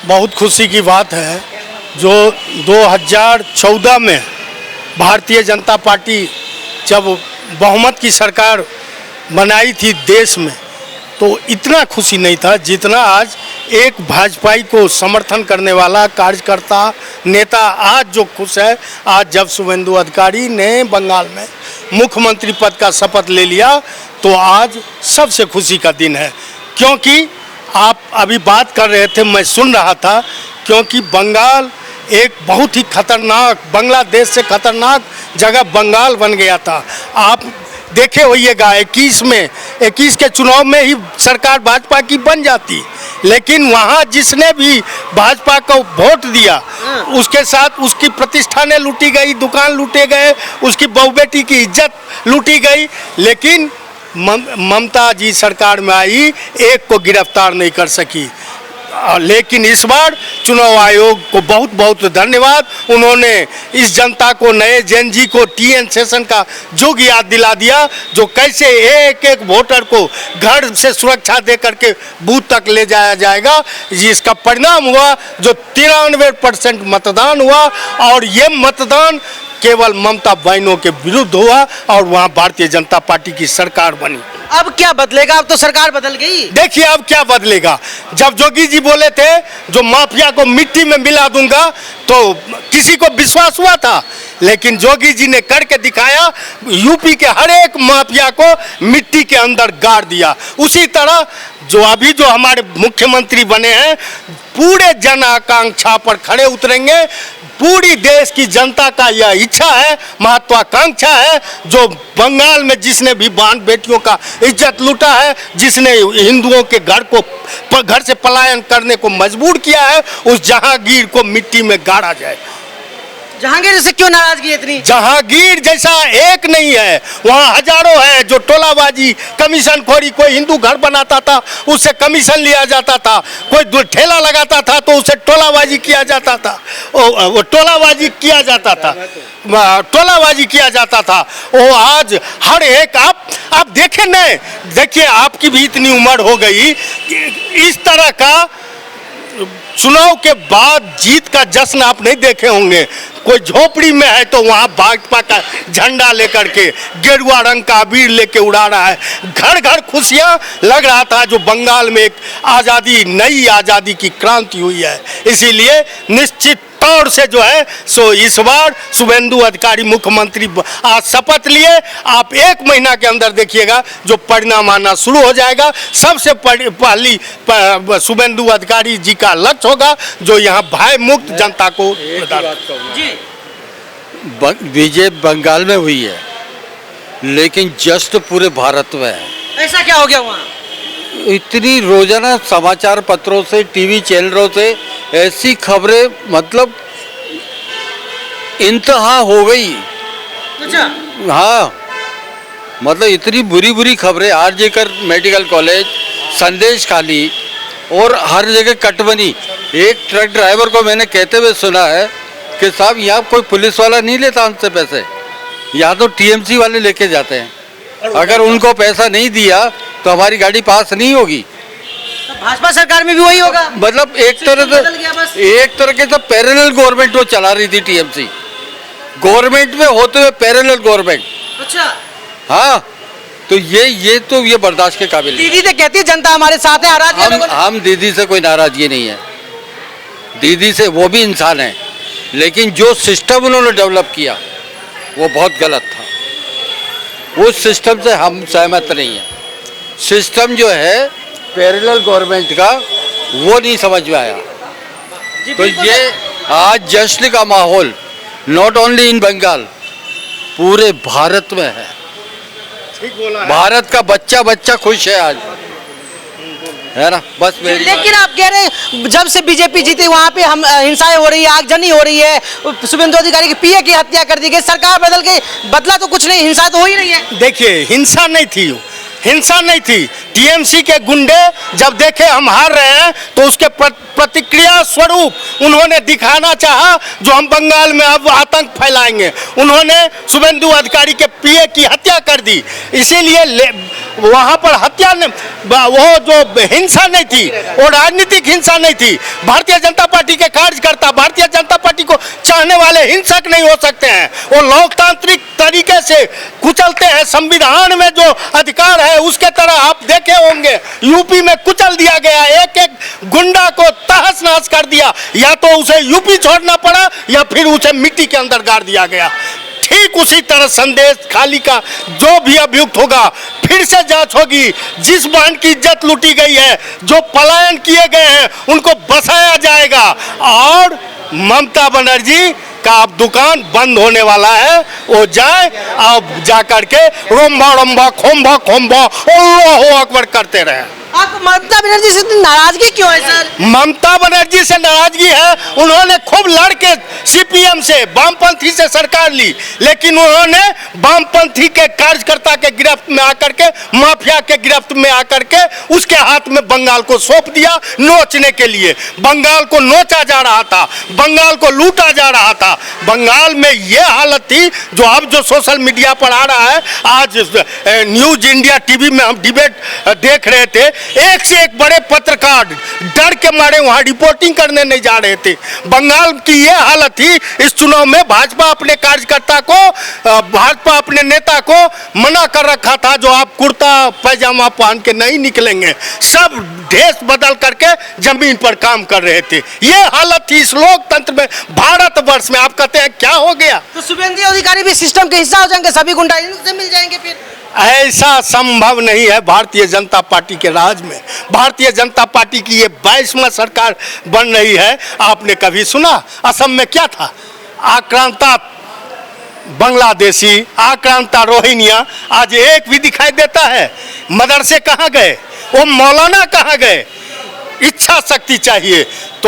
बहुत खुशी की बात है जो 2014 में भारतीय जनता पार्टी जब बहुमत की सरकार बनाई थी देश में, तो इतना खुशी नहीं था जितना आज एक भाजपाई को समर्थन करने वाला कार्यकर्ता नेता आज जो खुश है। आज जब शुभेंदु अधिकारी ने बंगाल में मुख्यमंत्री पद का शपथ ले लिया तो आज सबसे खुशी का दिन है। क्योंकि आप अभी बात कर रहे थे, मैं सुन रहा था, क्योंकि बंगाल एक बहुत ही खतरनाक, बांग्लादेश से खतरनाक जगह बंगाल बन गया था। आप देखे होइएगा 21 के चुनाव में ही सरकार भाजपा की बन जाती, लेकिन वहाँ जिसने भी भाजपा को वोट दिया उसके साथ उसकी प्रतिष्ठानें लूटी गई, दुकान लूटे गए, उसकी बहू बेटी की इज्जत लूटी गई। लेकिन ममता जी सरकार में आई, एक को गिरफ्तार नहीं कर सकी। लेकिन इस बार चुनाव आयोग को बहुत बहुत धन्यवाद। उन्होंने इस जनता को, नए जेन जी को टीएन सेशन का युग याद दिला दिया, जो कैसे एक एक वोटर को घर से सुरक्षा दे करके बूथ तक ले जाया जाएगा। जिसका परिणाम हुआ जो 93% मतदान हुआ, और ये मतदान केवल ममता बहनों के विरुद्ध हुआ और वहाँ भारतीय जनता पार्टी की सरकार बनी। अब क्या बदलेगा? अब तो सरकार बदल गई। देखिए अब क्या बदलेगा। जब जोगी जी बोले थे जो माफिया को मिट्टी में मिला दूंगा, तो किसी को विश्वास हुआ था, लेकिन जोगी जी ने करके दिखाया। यूपी के हर एक माफिया को मिट्टी के अंदर गाड़ दिया। उसी तरह जो अभी जो हमारे मुख्यमंत्री बने हैं, पूरे जन आकांक्षा पर खड़े उतरेंगे। पूरी देश की जनता का यह इच्छा है, महत्वाकांक्षा है, जो बंगाल में जिसने भी बहन बेटियों का इज्जत लूटा है, जिसने हिंदुओं के घर से पलायन करने को मजबूर किया है, उस जहांगीर को मिट्टी में गाड़ा जाए। जहांगीर से क्यों नाराजगी इतनी? जहांगीर जैसा एक नहीं है, वहाँ हजारों है जो टोलाबाजी, कमीशन खोरी। कोई हिंदू घर बनाता था उससे कमीशन लिया जाता था, कोई ठेला लगाता था तो उसे टोलाबाजी किया जाता था, वो टोलाबाजी किया जाता था, टोलाबाजी किया जाता था। वो आज हर एक आप देखें न, देखिए आपकी भी इतनी उम्र हो गई, इस तरह का चुनाव के बाद जीत का जश्न आप नहीं देखे होंगे। कोई झोपड़ी में है तो वहाँ भाजपा का झंडा लेकर के, गेरुआ रंग का अबीर लेके उड़ा रहा है। घर घर खुशियाँ लग रहा था जो बंगाल में एक आज़ादी, नई आज़ादी की क्रांति हुई है। इसीलिए निश्चित तौर से जो है सो इस बार शुभेंदु अधिकारी मुख्यमंत्री आज शपथ लिए। आप 1 महीना के अंदर देखिएगा जो परिणाम आना शुरू हो जाएगा। सबसे पहली शुभेंदु अधिकारी जी का लक्ष्य होगा जो यहाँ भय मुक्त जनता को जी। बीजेपी बंगाल में हुई है, लेकिन जस्ट पूरे भारत में है। ऐसा क्या हो गया वहाँ? इतनी रोजाना समाचार पत्रों से, टीवी चैनलों से ऐसी खबरें, मतलब इंतहा हो गई। अच्छा। हाँ, मतलब इतनी बुरी बुरी खबरें। आरजेकर मेडिकल कॉलेज, संदेश खाली और हर जगह कटबनी। एक ट्रक ड्राइवर को मैंने कहते हुए सुना है कि साहब यहाँ कोई पुलिस वाला नहीं लेता हमसे पैसे, यहाँ तो टीएमसी वाले लेके जाते हैं। अगर उनको पैसा नहीं दिया तो हमारी गाड़ी पास नहीं होगी। तो भाजपा सरकार में भी वही होगा। मतलब एक तरह के सब पैरेलल गवर्नमेंट वो चला रही थी टीएमसी, गवर्नमेंट में होते हुए पैरेलल गवर्नमेंट। अच्छा। हाँ, तो ये बर्दाश्त के काबिल। दीदी तो कहती है जनता हमारे साथ है। हम दीदी से कोई नाराजगी नहीं है, दीदी से, वो भी इंसान है, लेकिन जो सिस्टम उन्होंने डेवलप किया वो बहुत गलत था। उस सिस्टम से हम सहमत नहीं हैं। सिस्टम जो है पैरेलल गवर्नमेंट का, वो नहीं समझ में आया। तो ये आज जश्न का माहौल नॉट ओनली इन बंगाल, पूरे भारत में है। भारत का बच्चा खुश है आज, है ना। बस लेकिन आप कह रहे हैं जब से बीजेपी जीती वहाँ पे हम हिंसाएं हो रही है, आगजनी हो रही है, शुभेंदु अधिकारी की पीए की हत्या कर दी गई, सरकार बदल गई, बदला तो कुछ नहीं, हिंसा तो हो ही नहीं है। देखिए हिंसा नहीं थी। टीएमसी के गुंडे जब देखे हम हार रहे हैं तो उसके प्रतिक्रिया स्वरूप उन्होंने दिखाना चाहा जो हम बंगाल में अब आतंक फैलाएंगे। उन्होंने शुभेंदु अधिकारी के पीए की हत्या कर दी। इसीलिए वहाँ पर हत्या वो जो हिंसा नहीं थी, वो राजनीतिक हिंसा नहीं थी। भारतीय जनता पार्टी के कार्यकर्ता भारतीय जनता पार्टी को चाहने वाले हिंसक नहीं हो सकते हैं। वो लोकतांत्रिक तरीके से कुचलते हैं। संविधान में जो अधिकार है उसके तरह आप देखे होंगे यूपी में कुचल दिया गया, एक एक गुंडा को तहस नहस कर दिया। या तो उसे यूपी छोड़ना पड़ा या फिर उसे मिट्टी के अंदर गाड़ दिया गया। ठीक उसी तरह संदेश खाली का जो भी अभियुक्त होगा फिर से जांच होगी। जिस बांड की इज्जत लूटी गई है, जो पलायन किए गए हैं, उनको बसाया जाएगा। और ममता बनर्जी का अब दुकान बंद होने वाला है। वो जाए अब जा करके रोम्बा रोम्बा खोम्बा खोम्बा अल्लाहू अकबर करते रहे। आपको ममता बनर्जी से इतनी नाराजगी क्यों है सर? ममता बनर्जी से नाराजगी है, उन्होंने खूब लड़ के सीपीएम से, वामपंथी से सरकार ली, लेकिन उन्होंने वामपंथी के कार्यकर्ता के गिरफ्त में आकर के, माफिया के गिरफ्त में आकर के उसके हाथ में बंगाल को सौंप दिया नोचने के लिए। बंगाल को नोचा जा रहा था, बंगाल को लूटा जा रहा था। बंगाल में ये हालत थी जो अब जो सोशल मीडिया पर आ रहा है। आज न्यूज इंडिया टीवी में हम डिबेट देख रहे थे, एक से एक बड़े पत्रकार डर के मारे वहां रिपोर्टिंग करने नहीं जा रहे थे। बंगाल की ये हालत थी। इस चुनाव में भाजपा अपने कार्यकर्ता को, भाजपा अपने नेता को मना कर रखा था जो आप कुर्ता पैजामा पहन के नहीं निकलेंगे, सब ड्रेस बदल करके जमीन पर काम कर रहे थे। ये हालत थी इस लोकतंत्र में, भारतवर्ष में। आप कहते हैं क्या हो गया? तो शुभेंदु अधिकारी भी सिस्टम के हिस्सा हो जाएंगे, सभी गुंडा इनसे मिल जाएंगे फिर? ऐसा संभव नहीं है भारतीय जनता पार्टी के राज में। भारतीय जनता पार्टी की ये 22वां सरकार बन रही है। आपने कभी सुना असम में क्या था? आक्रांता बांग्लादेशी, आक्रांता रोहिंग्या, आज एक भी दिखाई देता है? मदरसे कहाँ गए? वो मौलाना कहाँ गए? इच्छा शक्ति चाहिए तो